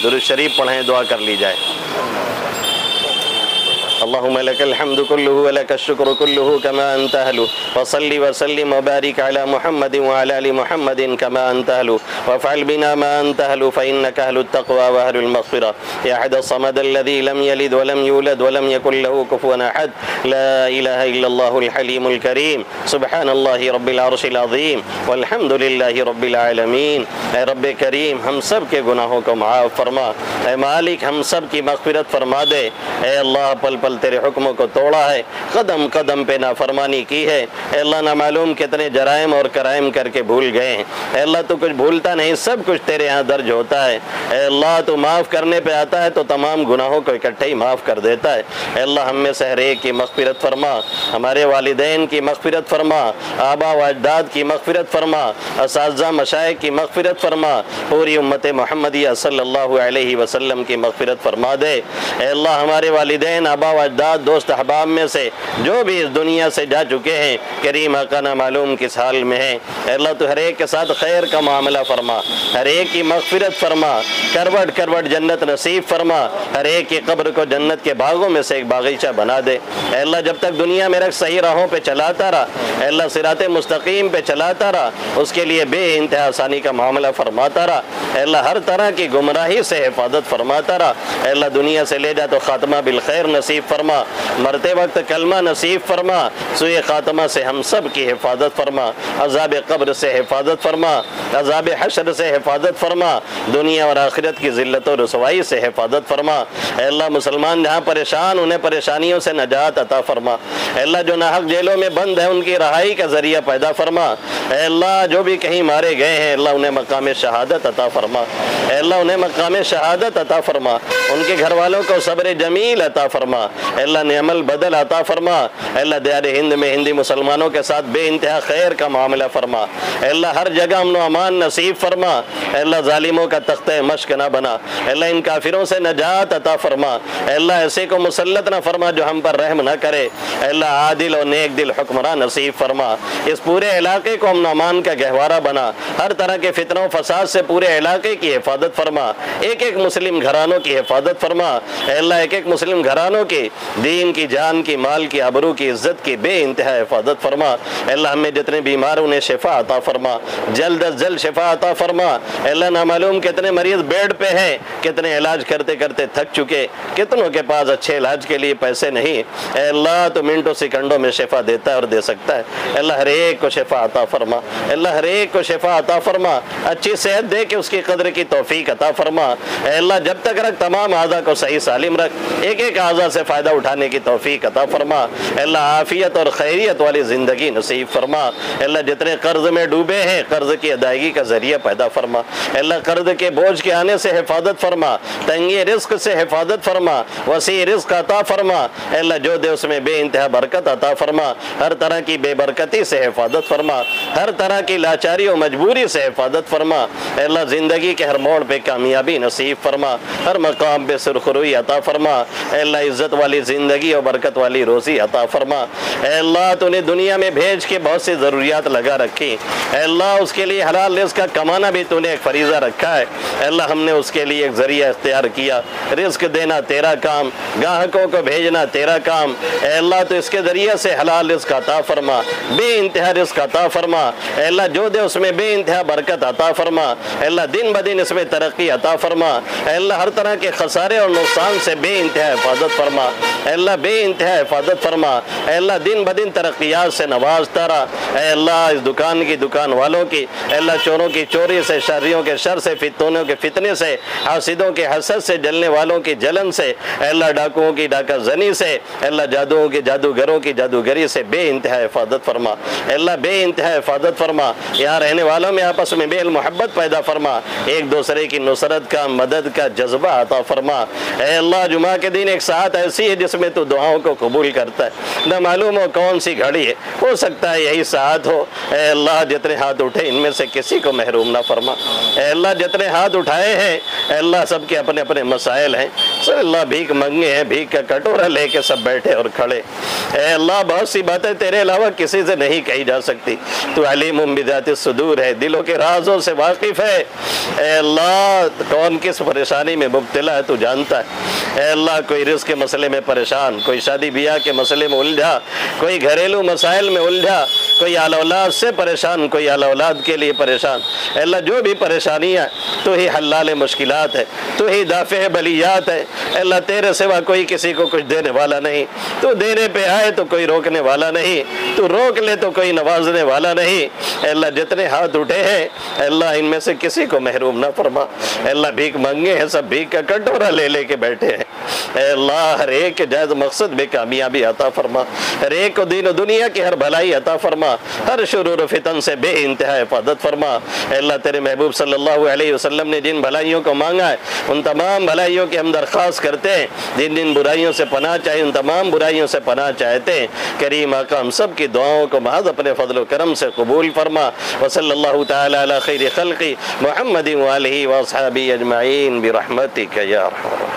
درود شریف پڑھیں، دعا کر لی جائے۔ اللهم لك الحمد كله ولك الشكر كله كما أنت أهله، وصل وسلم وبارك على محمد وعلى آل محمد كما أنت أهله، وافعل بنا ما أنت أهله فإنك أهل التقوى وأهل المغفرة. يا أحد الصمد الذي لم يلد ولم يولد ولم يكن له كفوا أحد. لا إله إلا الله الحليم الكريم. سبحان الله رب العرش العظيم والحمد لله رب العالمين. اے رب کریم، ہم سب کے گناہوں کو معاف فرما۔ اے مالک، ہم سب کی مغفرت فرما دے۔ اے اللہ، پل پل تیرے حکموں کو توڑا ہے، قدم قدم پہ نافرمانی کی ہے۔ اے اللہ، نہ معلوم کتنے جرائم اور کرائم کر کے بھول گئے ہیں۔ اے اللہ، تو کچھ بھولتا نہیں، سب کچھ تیرے ہاں درج ہوتا ہے۔ اے اللہ، تو معاف کرنے پہ آتا ہے تو تمام گناہوں کو اکٹھے ہی معاف کر دیتا ہے۔ اے اللہ، ہم میں سے ہر ایک کی مغفرت فرما، ہمارے والدین کی مغفرت فرما، آبا و اجداد کی مغفرت فرما، اساتذہ مشائخ کی مغفرت فرما، پوری امت محمدیہ صلی اللہ علیہ وسلم کی مغفرت فرما دے۔ اے اللہ، ہمارے والدین، آبا و اجداد، دوست احباب میں سے جو بھی اس دنیا سے جا چکے ہیں، کریم آقا نہ معلوم کس حال میں ہیں، اے اللہ تو ہر ایک کے ساتھ خیر کا معاملہ فرما، ہر ایک کی مغفرت فرما، کروٹ کروٹ جنت نصیب فرما، ہر ایک کی قبر کو جنت کے باغوں میں سے ایک باغیچہ بنا دے۔ اے اللہ، جب تک دنیا میں رکھ صحیح راہوں پہ چلاتا رہا، اے اللہ صراط مستقیم پہ چلاتا رہا، اس کے لیے بے انتہا آسانی کا معاملہ فرماتا رہا۔ اے اللہ، ہر طرح کی گمراہی سے حفاظت فرماتا رہا۔ اے اللہ، دنیا سے لے جا تو خاتمہ بالخیر نصیب فرما، مرتے وقت کلمہ نصیب فرما، سوئے خاتمہ سے ہم سب کی حفاظت فرما، عذاب قبر سے حفاظت فرما، عذاب حشر سے حفاظت فرما، دنیا اور آخرت کی ذلت و رسوائی سے حفاظت فرما۔ اے اللہ، مسلمان جہاں پریشان، انہیں پریشانیوں سے نجات عطا فرما۔ اے اللہ، جو ناحق جیلوں میں بند ہیں ان کی رہائی کا ذریعہ پیدا فرما۔ اے اللہ، جو بھی کہیں مارے گئے ہیں، اللہ انہیں مقام شہادت عطا فرما۔ اے اللہ، انہیں مقام شہادت عطا فرما، ان کے گھر والوں کو صبر جمیل عطا فرما۔ اے اللہ، نعم البدل عطا فرما۔ اے اللہ، دیار ہند میں ہندی مسلمانوں کے ساتھ بے انتہا خیر کا معاملہ فرما۔ اے اللہ، ہر جگہ امن و امان نصیب فرما۔ اے اللہ، ظالموں کا تختہ مشق نہ بنا۔ اے اللہ، ان کافروں سے نجات عطا فرما۔ اے اللہ، ایسے کو مسلط نہ فرما جو ہم پر رحم نہ کرے۔ اے اللہ، عادل اور نیک دل حکمراں نصیب فرما۔ اس پورے علاقے کو امن و امان کا گہوارہ بنا، ہر طرح کے فتنوں و فساد سے پورے علاقے کی حفاظت فرما، ایک ایک مسلم گھرانوں کی حفاظت فرما۔ اے اللہ، ایک ایک مسلم گھرانوں کی دین کی، جان کی، مال کی، آبرو کی، عزت کی بے انتہا حفاظت فرما۔ اے اللہ، ہمیں جتنے بیمار انہیں شفا عطا فرما، جلد از جلد شفا عطا فرما۔ اے اللہ، نہ معلوم کتنے مریض بیڈ پہ ہیں، کتنے علاج کرتے کرتے تھک چکے، کتنوں کے پاس اچھے علاج کے لیے پیسے نہیں۔ اے اللہ، تو منٹوں سیکنڈوں میں شفا دیتا ہے اور دے سکتا ہے۔ اے اللہ، ہر ایک کو شفا عطا فرما۔ اے اللہ، ہر ایک کو شفا عطا فرما، اچھی صحت دے کے اس کی قدر کی توفیق عطا فرما۔ اے اللہ، جب تک رکھ تمام اعضاء کو صحیح سالم رکھ، ایک ایک اعضاء سے فائدہ اٹھانے کی توفیق عطا فرما۔ اے اللہ، عافیت اور خیریت والی زندگی نصیب فرما۔ اے اللہ، جتنے قرض میں ڈوبے ہیں، قرض کی ادائیگی کا ذریعہ پیدا فرما۔ اے اللہ، قرض کے بوجھ کے آنے سے حفاظت فرما، تنگی رزق سے حفاظت فرما، وسیع رزق عطا فرما۔ اے اللہ، جو دے اس میں بے انتہا برکت عطا فرما، ہر طرح کی بے برکتی سے حفاظت فرما، ہر طرح کی لاچاری و مجبوری سے حفاظت فرما۔ اے اللہ، زندگی کے ہر موڑ پہ کامیابی نصیب فرما، ہر مقام پہ سرخروئی عطا فرما۔ اے اللہ، عزت والی زندگی اور برکت والی روزی عطا فرما۔ اے اللہ، تو نے دنیا میں بھیج کے بہت سی ضروریات لگا رکھی، اے اللہ، اس کے لیے حلال رزق کا کمانا بھی تو نے ایک فریضہ رکھا ہے۔ اے اللہ، ہم نے اس کے لیے ایک ذریعہ اختیار کیا، رزق دینا تیرا کام، گاہکوں کو بھیجنا تیرا کام۔ اے اللہ، تو اس کے ذریعے سے حلال رزق عطا فرما، بے انتہا رزق عطا فرما۔ اے اللہ، جو دے اس میں بے انتہا برکت عطا فرما۔ اے اللہ، دن بدن اس میں ترقی عطا فرما۔ اے اللہ، ہر طرح کے خسارے اور نقصان سے بے انتہا حفاظت فرما۔ اے اللہ، بے انتہا حفاظت فرما۔ اے اللہ، دن بدن ترقیات سے نوازتا رہا۔ اے اللہ، اس دکان کی، دکان والوں کی، اے اللہ، چوروں کی چوری سے، شریوں کے شر سے، فتنوں کے فتنے سے، حاسدوں کے حسد سے، جلنے والوں کی جلن سے، اے اللہ، ڈاکوؤں کی ڈاکہ زنی سے، اے اللہ، جادوؤں کی، جادوگروں کی جادوگری سے بے انتہا حفاظت فرما۔ اے اللہ، بے انتہا حفاظت فرما۔ یہاں رہنے والوں میں آپس میں میل محبت پیدا فرما، ایک دوسرے کی نصرت کا، مدد کا جذبہ عطا فرما۔ اے اللہ، جمعہ کے دن ایک ساتھ ایسی ایسی ہے جس میں تو دعاؤں کو قبول کرتا ہے، نہ معلوم ہو کون سی گھڑی ہے، ہو سکتا ہے یہی ساعت ہو۔ اے اللہ جتنے ہاتھ اٹھے ان میں سے کسی کو محروم نہ فرما۔ اے اللہ جتنے ہاتھ اٹھائے ہیں اے اللہ سب کے اپنے اپنے مسائل ہیں، سب اللہ بھیک منگے ہیں، بھیک کا کٹورا لے کے سب بیٹھے اور کھڑے۔ اے اللہ بہت سی باتیں تیرے علاوہ کسی سے نہیں کہی جا سکتی، تو علیم بذات الصدور ہے، دلوں کے رازوں سے واقف ہے۔ اے اللہ کون کس پریشانی میں مبتلا ہے تو جانتا ہے۔ اے اللہ کوئی رزق کے مسئلے میں پریشان، کوئی شادی بیاہ کے مسئلے میں الجھا، کوئی گھریلو مسائل میں الجھا، کوئی اعلی اولاد سے پریشان، کوئی اعلی اولاد کے لیے پریشان۔ اے اللہ جو بھی پریشانیاں تو ہی حلال مشکلات ہے، تو ہی دافع بلیات ہے۔ اے اللہ تیرے سوا کوئی کسی کو کچھ دینے والا نہیں، تو دینے پہ آئے تو کوئی روکنے والا نہیں، تو روک لے تو کوئی نوازنے والا نہیں۔ اے اللہ جتنے ہاتھ اٹھے ہیں اے اللہ ان میں سے کسی کو محروم نہ فرما۔ اے اللہ بھیک مانگے ہیں، سب بھیک کا کٹورا لے لے کے بیٹھے ہیں۔ اے اللہ ہر ایک کے جائز مقصد میں کامیابی عطا فرما، ہر ایک کو دین و دنیا کی ہر بھلائی عطا فرما، ہر شرور و فتن سے بے انتہا حفاظت فرما۔ اے اللہ تیرے محبوب صلی اللہ علیہ وسلم نے جن بھلائیوں کو مانگا ہے ان تمام بھلائیوں کی ہم درخواست کرتے ہیں، جن جن برائیوں سے پناہ چاہے ان تمام برائیوں سے پناہ چاہتے ہیں۔ کریم آقا ہم سب کی دعاؤں کو محض اپنے فضل و کرم سے قبول فرما۔ وصلی اللہ تعالی علی خیر خلقی محمد وآلہ واصحابہ اجمعین برحمتک یا ارحم الراحمین۔